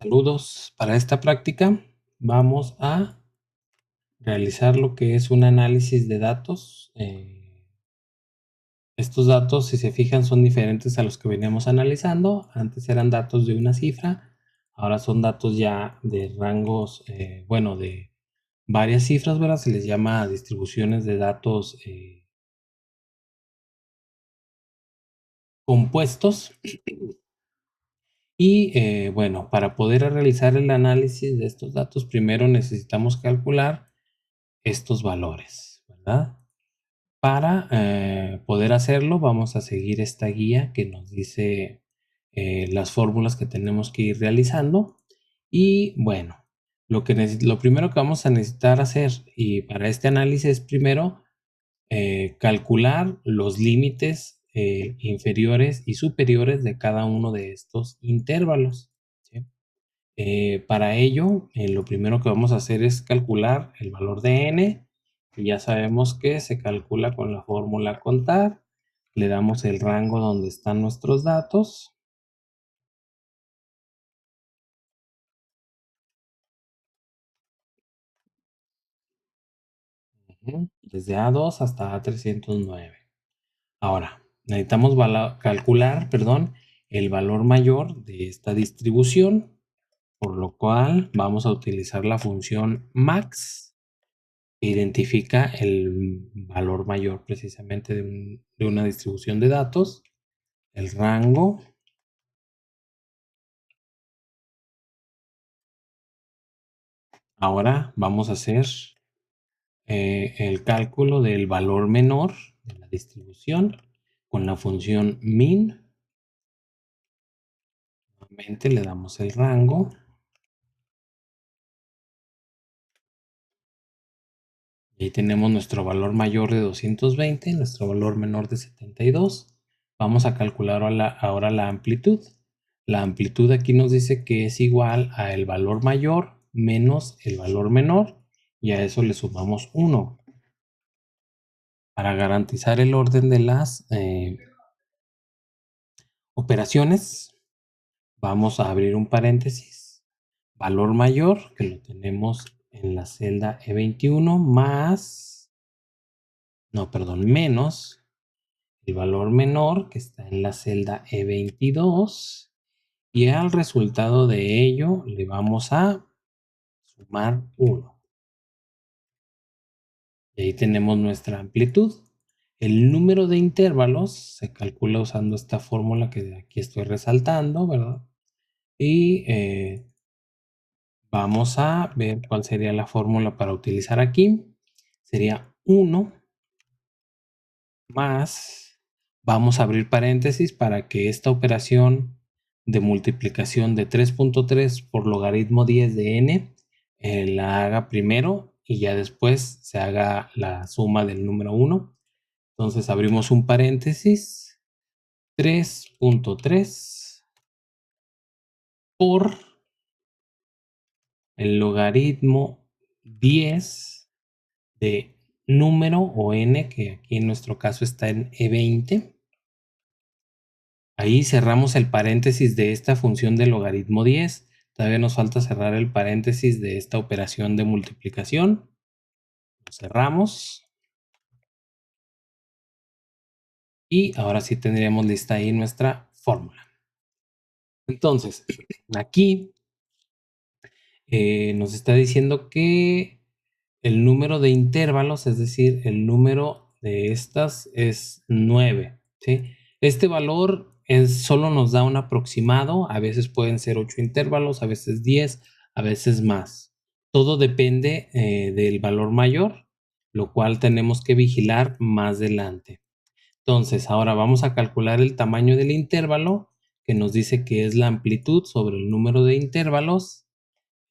Saludos. Para esta práctica vamos a realizar lo que es un análisis de datos. Estos datos, si se fijan, son diferentes a los que veníamos analizando. Antes eran datos de una cifra, ahora son datos ya de rangos, de varias cifras, ¿verdad? Se les llama distribuciones de datos compuestos. Y para poder realizar el análisis de estos datos, primero necesitamos calcular estos valores, ¿verdad? Para poder hacerlo, vamos a seguir esta guía que nos dice las fórmulas que tenemos que ir realizando. Y bueno, lo primero que vamos a necesitar hacer y para este análisis es primero calcular los límites inferiores y superiores de cada uno de estos intervalos, ¿sí? Para ello, lo primero que vamos a hacer es calcular el valor de n. Y ya sabemos que se calcula con la fórmula contar. Le damos el rango donde están nuestros datos. Desde A2 hasta A309. Ahora, necesitamos calcular, el valor mayor de esta distribución, por lo cual vamos a utilizar la función max. Identifica el valor mayor precisamente de una distribución de datos, el rango. Ahora vamos a hacer el cálculo del valor menor de la distribución con la función min. Nuevamente le damos el rango. Y ahí tenemos nuestro valor mayor de 220, nuestro valor menor de 72. Vamos a calcular ahora la amplitud. La amplitud aquí nos dice que es igual a el valor mayor menos el valor menor, y a eso le sumamos 1. Para garantizar el orden de las operaciones, vamos a abrir un paréntesis. Valor mayor, que lo tenemos en la celda E21, menos el valor menor, que está en la celda E22, y al resultado de ello le vamos a sumar 1. Y ahí tenemos nuestra amplitud. El número de intervalos se calcula usando esta fórmula que aquí estoy resaltando, ¿verdad? Y vamos a ver cuál sería la fórmula para utilizar aquí. Sería 1 más, vamos a abrir paréntesis para que esta operación de multiplicación de 3.3 por logaritmo 10 de n la haga primero y ya después se haga la suma del número 1. Entonces abrimos un paréntesis, 3.3 por el logaritmo 10 de número o n, que aquí en nuestro caso está en E20. Ahí cerramos el paréntesis de esta función de logaritmo 10. Todavía nos falta cerrar el paréntesis de esta operación de multiplicación. Lo cerramos. Y ahora sí tendríamos lista ahí nuestra fórmula. Entonces, aquí nos está diciendo que el número de intervalos, es decir, el número de estas es 9, ¿sí? Este valor solo nos da un aproximado, a veces pueden ser 8 intervalos, a veces 10, a veces más. Todo depende del valor mayor, lo cual tenemos que vigilar más adelante. Entonces, ahora vamos a calcular el tamaño del intervalo, que nos dice que es la amplitud sobre el número de intervalos.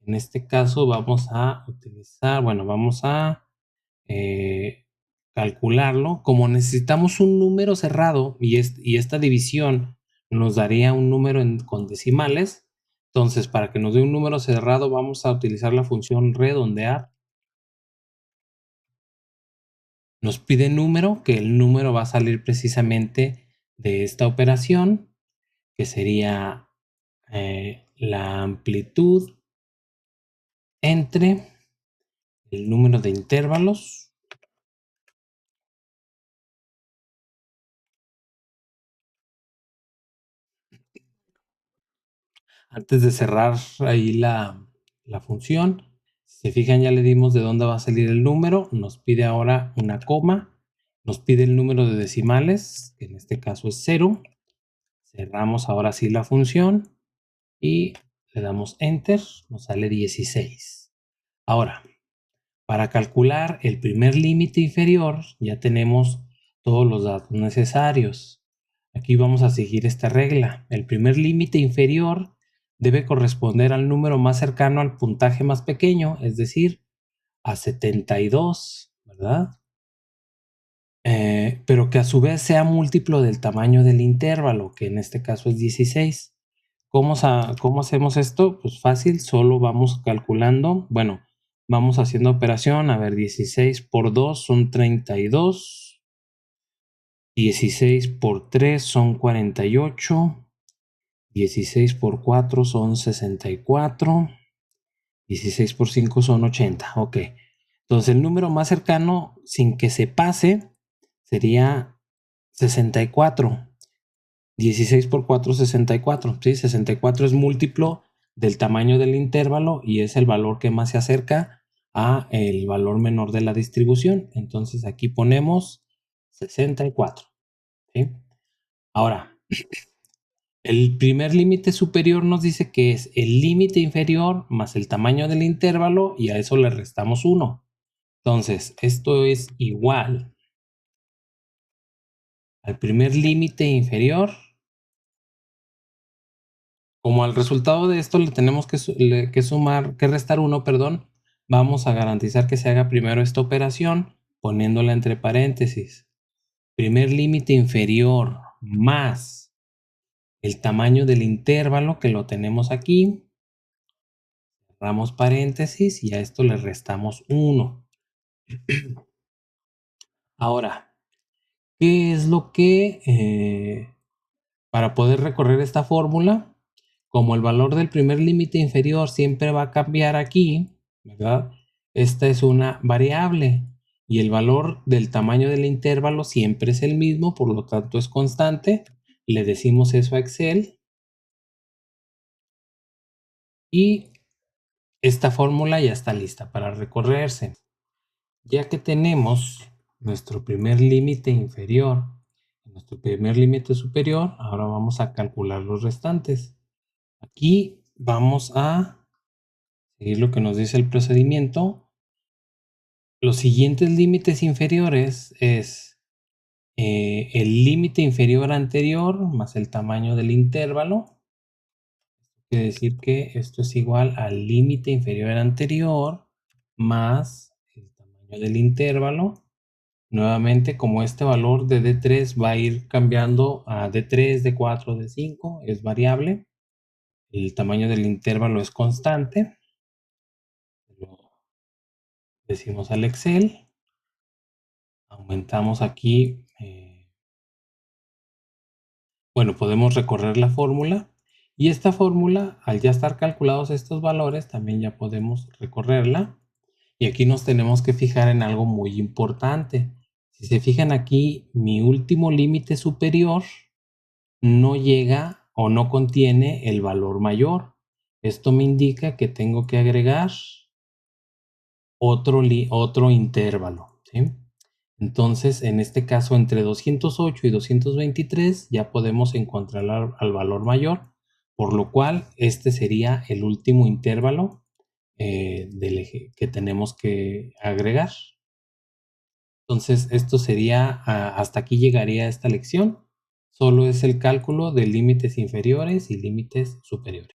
En este caso vamos a utilizar, vamos a calcularlo. Como necesitamos un número cerrado y esta división nos daría un número con decimales, entonces para que nos dé un número cerrado vamos a utilizar la función redondear. Nos pide número, que el número va a salir precisamente de esta operación, que sería la amplitud entre el número de intervalos antes de cerrar ahí la función. Si se fijan, ya le dimos de dónde va a salir el número. Nos pide ahora una coma. Nos pide el número de decimales, que en este caso es 0. Cerramos ahora sí la función y le damos Enter. Nos sale 16. Ahora, para calcular el primer límite inferior, ya tenemos todos los datos necesarios. Aquí vamos a seguir esta regla. El primer límite inferior debe corresponder al número más cercano al puntaje más pequeño, es decir, a 72, ¿verdad? Pero que a su vez sea múltiplo del tamaño del intervalo, que en este caso es 16. ¿Cómo hacemos esto? Pues fácil, solo vamos calculando. Bueno, vamos haciendo operación. A ver, 16 por 2 son 32. 16 por 3 son 48. 16 por 4 son 64. 16 por 5 son 80. Ok. Entonces el número más cercano sin que se pase sería 64. 16 por 4, 64. ¿Sí? 64 es múltiplo del tamaño del intervalo y es el valor que más se acerca a el valor menor de la distribución. Entonces aquí ponemos 64. ¿Sí? Ahora, el primer límite superior nos dice que es el límite inferior más el tamaño del intervalo y a eso le restamos 1. Entonces, esto es igual al primer límite inferior. Como al resultado de esto le tenemos que restar 1, perdón, vamos a garantizar que se haga primero esta operación poniéndola entre paréntesis. Primer límite inferior más el tamaño del intervalo que lo tenemos aquí. Cerramos paréntesis y a esto le restamos 1. Ahora, ¿qué es lo que para poder recorrer esta fórmula? Como el valor del primer límite inferior siempre va a cambiar aquí, ¿verdad? Esta es una variable y el valor del tamaño del intervalo siempre es el mismo, por lo tanto es constante. Le decimos eso a Excel y esta fórmula ya está lista para recorrerse. Ya que tenemos nuestro primer límite inferior, nuestro primer límite superior, ahora vamos a calcular los restantes. Aquí vamos a seguir lo que nos dice el procedimiento. Los siguientes límites inferiores es el límite inferior anterior más el tamaño del intervalo. Quiere decir que esto es igual al límite inferior anterior más el tamaño del intervalo. Nuevamente, como este valor de D3 va a ir cambiando a D3, D4, D5, es variable. El tamaño del intervalo es constante. Lo decimos al Excel. Aumentamos aquí. Bueno, podemos recorrer la fórmula. Y esta fórmula, al ya estar calculados estos valores, también ya podemos recorrerla. Y aquí nos tenemos que fijar en algo muy importante. Si se fijan aquí, mi último límite superior no llega o no contiene el valor mayor. Esto me indica que tengo que agregar otro intervalo, ¿sí? Entonces, en este caso, entre 208 y 223 ya podemos encontrar al valor mayor, por lo cual este sería el último intervalo del eje que tenemos que agregar. Entonces, esto sería, hasta aquí llegaría esta lección. Solo es el cálculo de límites inferiores y límites superiores.